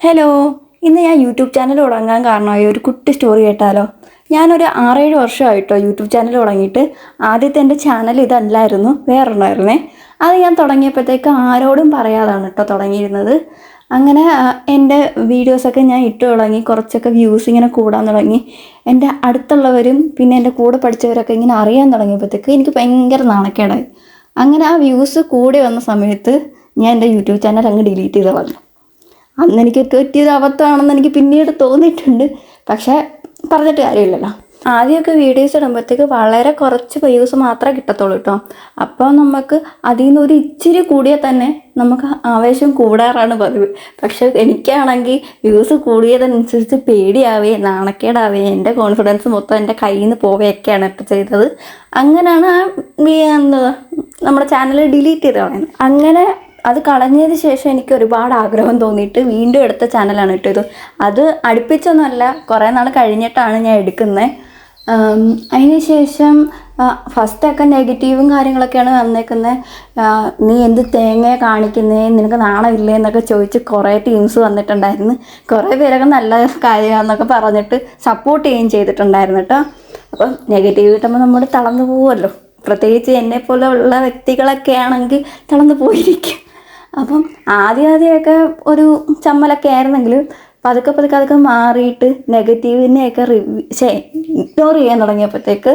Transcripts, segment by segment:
Hello, ഇന്ന് ഞാൻ YouTube channel തുടങ്ങാൻ കാരണമായ ഒരു കുട്ടി സ്റ്റോറി കേട്ടാലോ. ഞാനൊരു 6-7 വർഷമായിട്ടോ യൂട്യൂബ് ചാനൽ തുടങ്ങിയിട്ട്. ആദ്യത്തെ എൻ്റെ ചാനൽ ഇതല്ലായിരുന്നു, വേറൊന്നായിരുന്നേ. അത് ഞാൻ തുടങ്ങിയപ്പോഴത്തേക്ക് ആരോടും പറയാതാണ് കേട്ടോ തുടങ്ങിയിരുന്നത്. അങ്ങനെ എൻ്റെ വീഡിയോസൊക്കെ ഞാൻ ഇട്ട് തുടങ്ങി, കുറച്ചൊക്കെ വ്യൂസ് ഇങ്ങനെ കൂടാൻ തുടങ്ങി. എൻ്റെ അടുത്തുള്ളവരും പിന്നെ എൻ്റെ കൂടെ പഠിച്ചവരൊക്കെ ഇങ്ങനെ അറിയാൻ തുടങ്ങിയപ്പോഴത്തേക്ക് എനിക്ക് ഭയങ്കര നാണക്കേടായി. അങ്ങനെ ആ വ്യൂസ് കൂടി വന്ന സമയത്ത് ഞാൻ എൻ്റെ യൂട്യൂബ് ചാനൽ അങ്ങ് ഡിലീറ്റ് ചെയ്ത് കളഞ്ഞു. അന്ന് എനിക്ക് പറ്റിയത് അബദ്ധമാണെന്ന് എനിക്ക് പിന്നീട് തോന്നിയിട്ടുണ്ട്. പക്ഷേ പറഞ്ഞിട്ട് കാര്യമില്ലല്ലോ. ആദ്യമൊക്കെ വീഡിയോസ് ഇടുമ്പോഴത്തേക്ക് വളരെ കുറച്ച് വ്യൂസ് മാത്രമേ കിട്ടത്തുള്ളൂ കേട്ടോ. അപ്പോൾ നമുക്ക് അതിൽ നിന്ന് ഒരു ഇച്ചിരി കൂടിയാൽ തന്നെ നമുക്ക് ആവേശം കൂടാറാണ് പതിവ്. പക്ഷെ എനിക്കാണെങ്കിൽ വ്യൂസ് കൂടിയതനുസരിച്ച് പേടിയാവേ, നാണക്കേടാവേ, എൻ്റെ കോൺഫിഡൻസ് മൊത്തം എൻ്റെ കയ്യിൽ നിന്ന് പോവുകയൊക്കെയാണ് കേട്ടോ ചെയ്തത്. അങ്ങനെയാണ് എന്താ നമ്മുടെ ചാനൽ ഡിലീറ്റ് ചെയ്ത് കളയുന്നത്. അങ്ങനെ അത് കളഞ്ഞതിന് ശേഷം എനിക്ക് ഒരുപാട് ആഗ്രഹം തോന്നിയിട്ട് വീണ്ടും എടുത്ത ചാനലാണ് കേട്ടോ ഇത്. അത് അടുപ്പിച്ചൊന്നുമല്ല, കുറേ നാൾ കഴിഞ്ഞിട്ടാണ് ഞാൻ എടുക്കുന്നത്. അതിന് ശേഷം ഫസ്റ്റൊക്കെ നെഗറ്റീവും കാര്യങ്ങളൊക്കെയാണ് വന്നേക്കുന്നത്. നീ എന്ത് തേങ്ങയെ കാണിക്കുന്നേ, നിനക്ക് നാണമില്ലേ എന്നൊക്കെ ചോദിച്ച് കുറേ ടീംസ് വന്നിട്ടുണ്ടായിരുന്നു. കുറേ പേരൊക്കെ നല്ല കാര്യമാണെന്നൊക്കെ പറഞ്ഞിട്ട് സപ്പോർട്ട് ചെയ്യുകയും ചെയ്തിട്ടുണ്ടായിരുന്നു കേട്ടോ. അപ്പം നെഗറ്റീവ് കിട്ടുമ്പോൾ നമ്മൾ തളർന്നു പോവുമല്ലോ. പ്രത്യേകിച്ച് എന്നെപ്പോലെ ഉള്ള വ്യക്തികളൊക്കെ ആണെങ്കിൽ തളർന്നു പോയിരിക്കും. അപ്പം ആദ്യമൊക്കെ ഒരു ചമ്മലൊക്കെ ആയിരുന്നെങ്കിലും പതുക്കെ മാറിയിട്ട് നെഗറ്റീവിനെയൊക്കെ ഇഗ്നോർ ചെയ്യാൻ തുടങ്ങിയപ്പോഴത്തേക്ക്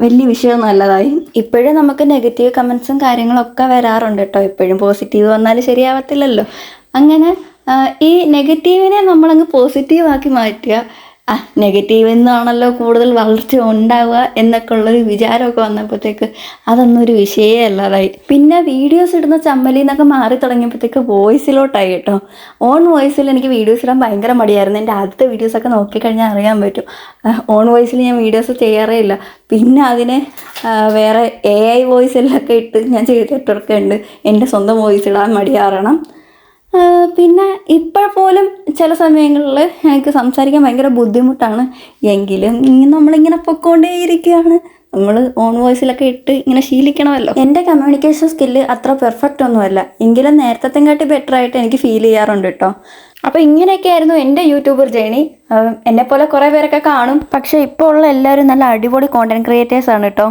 വലിയ വിഷയം നല്ലതായി. ഇപ്പോഴും നമുക്ക് നെഗറ്റീവ് കമൻസും കാര്യങ്ങളൊക്കെ വരാറുണ്ട് കേട്ടോ. എപ്പോഴും പോസിറ്റീവ് വന്നാൽ ശരിയാവത്തില്ലല്ലോ. അങ്ങനെ ഈ നെഗറ്റീവിനെ നമ്മളങ്ങ് പോസിറ്റീവാക്കി മാറ്റുക. നെഗറ്റീവ് എന്നാണല്ലോ കൂടുതൽ വളർച്ച ഉണ്ടാവുക എന്നൊക്കെ ഉള്ളൊരു വിചാരമൊക്കെ വന്നപ്പോഴത്തേക്ക് അതൊന്നും ഒരു വിഷയമേ അല്ലാതായി. പിന്നെ വീഡിയോസ് ഇടുന്ന ചമ്മലിൽ നിന്നൊക്കെ മാറി തുടങ്ങിയപ്പോഴത്തേക്ക് വോയിസിലോട്ടായി കേട്ടോ. ഓൺ വോയിസിൽ എനിക്ക് വീഡിയോസ് ഇടാൻ ഭയങ്കര മടിയായിരുന്നു. എൻ്റെ ആദ്യത്തെ വീഡിയോസൊക്കെ നോക്കിക്കഴിഞ്ഞാൽ അറിയാൻ പറ്റും. ഓൺ വോയിസിൽ ഞാൻ വീഡിയോസ് ചെയ്യാറേ ഇല്ല. പിന്നെ അതിനെ വേറെ AI വോയിസിലൊക്കെ ഇട്ട് ഞാൻ ചെയ്തിട്ടൊക്കെ ഉണ്ട്. എൻ്റെ സ്വന്തം വോയിസ് ഇടാൻ മടിയാറണം. പിന്നെ ഇപ്പോൾ പോലും ചില സമയങ്ങളിൽ എനിക്ക് സംസാരിക്കാൻ ഭയങ്കര ബുദ്ധിമുട്ടാണ്. എങ്കിലും നമ്മളിങ്ങനെ പൊയ്ക്കൊണ്ടേയിരിക്കുകയാണ്. നമ്മൾ ഓൺ വോയിസിലൊക്കെ ഇട്ട് ഇങ്ങനെ ശീലിക്കണമല്ലോ. എൻ്റെ കമ്മ്യൂണിക്കേഷൻ സ്കില്ല് അത്ര പെർഫെക്റ്റ് ഒന്നുമല്ല, എങ്കിലും നേരത്തെക്കാട്ടി ബെറ്റർ ആയിട്ട് എനിക്ക് ഫീൽ ചെയ്യാറുണ്ട് കേട്ടോ. അപ്പോൾ ഇങ്ങനെയൊക്കെ ആയിരുന്നു എൻ്റെ യൂട്യൂബർ ജേണി. എന്നെപ്പോലെ കുറേ പേരൊക്കെ കാണും, പക്ഷേ ഇപ്പോൾ ഉള്ള എല്ലാവരും നല്ല അടിപൊളി കോണ്ടന്റ് ക്രിയേറ്റേഴ്സാണ് കേട്ടോ.